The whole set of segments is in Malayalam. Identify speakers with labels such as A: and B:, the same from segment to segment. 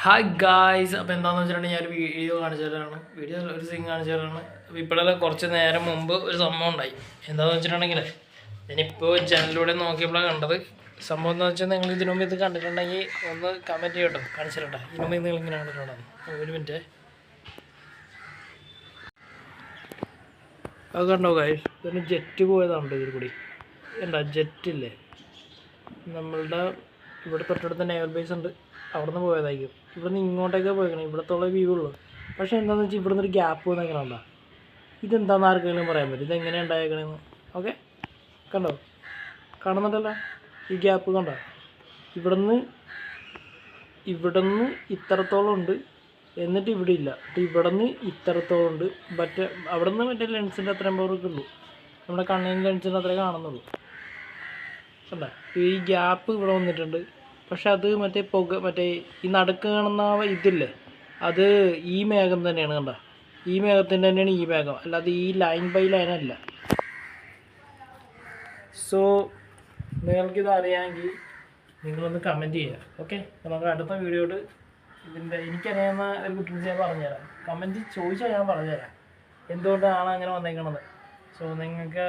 A: ഹായ് ഗായ്സ്, അപ്പോൾ എന്താണെന്ന് വെച്ചിട്ടുണ്ടെങ്കിൽ ഞാൻ ഒരു വീഡിയോ കാണിച്ചു തരാണ്. വീഡിയോ ഒരു സീൻ കാണിച്ചു തരാണ്. അപ്പോൾ ഇപ്പോഴല്ല കുറച്ച് നേരം മുമ്പ് ഒരു സംഭവം ഉണ്ടായി. എന്താണെന്ന് വെച്ചിട്ടുണ്ടെങ്കിൽ ഞാനിപ്പോൾ ജനലിലൂടെ നോക്കിയപ്പോഴാണ് കണ്ടത്. സംഭവം എന്ന് വെച്ചാൽ നിങ്ങൾ ഇതിനു മുമ്പ് ഇത് കണ്ടിട്ടുണ്ടെങ്കിൽ ഒന്ന് കമൻറ്റ് ചെയ്യട്ടോ, കാണിച്ചിട്ടുണ്ടോ? ഇതിനു മുമ്പ് നിങ്ങൾ ഇങ്ങനെ കണ്ടിട്ടുണ്ടോ? ഒരു മിനിറ്റ്, അത് കണ്ടോ ഗായ്സ്? ഇതൊന്ന് ജെറ്റ് പോയതാണോ ഇതിൽ കൂടി? എന്താ ജെറ്റില്ലേ, നമ്മളുടെ ഇവിടെ തൊട്ടടുത്ത് നേവൽ ബേസ് ഉണ്ട്, അവിടെ നിന്ന് പോയതായിരിക്കും. ഇവിടെ നിന്ന് ഇങ്ങോട്ടേക്ക് പോയിക്കണം, ഇവിടത്തുള്ള വ്യൂ ഉള്ളൂ. പക്ഷേ എന്താണെന്ന് വെച്ചാൽ ഇവിടെ നിന്നൊരു ഗ്യാപ്പ് വന്നേക്കണം. എന്താ ഇതെന്താണെന്ന് ആർക്കെങ്കിലും പറയാൻ പറ്റും? ഇതെങ്ങനെ ഉണ്ടായേക്കണേന്ന്? ഓക്കെ, കണ്ടോ? കാണുന്നുണ്ടല്ലോ ഈ ഗ്യാപ്പ്, കണ്ടോ? ഇവിടെ നിന്ന് ഇത്രത്തോളം ഉണ്ട്, എന്നിട്ട് ഇവിടെ ഇല്ല. ഇവിടെ നിന്ന് ഇത്രത്തോളം ഉണ്ട്. അവിടെ നിന്ന് മറ്റേ ലെൻസിൻ്റെ അത്രയും പവറൊക്കെ ഉള്ളൂ, നമ്മുടെ കണ്ണിൻ്റെ ലെൻസിൻ്റെ അത്രേ കാണുന്നുള്ളൂ. കണ്ടോ? ഈ ഗ്യാപ്പ് ഇവിടെ വന്നിട്ടുണ്ട്. പക്ഷെ അത് മറ്റേ ഈ നടുക്ക് കാണുന്ന ഇതില്ലേ, അത് ഈ മേഘം തന്നെയാണ്. കണ്ടോ? ഈ മേഘത്തിൻ്റെ തന്നെയാണ് ഈ മേഘം, അല്ലാതെ ഈ ലൈൻ ബൈ ലൈൻ അല്ല. സോ നിങ്ങൾക്കിത് അറിയാമെങ്കിൽ നിങ്ങളൊന്ന് കമൻറ്റ് ചെയ്യുക. ഓക്കെ, നമുക്ക് അടുത്ത വീഡിയോയിൽ എനിക്കറിയാവുന്ന ഒരു കുട്ടീസ് ഞാൻ പറഞ്ഞുതരാം. കമൻറ്റ് ചോദിച്ചാൽ ഞാൻ പറഞ്ഞുതരാം എന്തുകൊണ്ടാണ് അങ്ങനെ വന്നേക്കണത്. സോ നിങ്ങൾക്ക്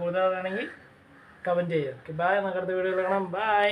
A: കൂടുതൽ അറിയണമെങ്കിൽ കമൻറ്റ് ചെയ്യുക. Okay, bye. നമുക്ക് അടുത്ത വീഡിയോയിൽ കാണാം. ബൈ.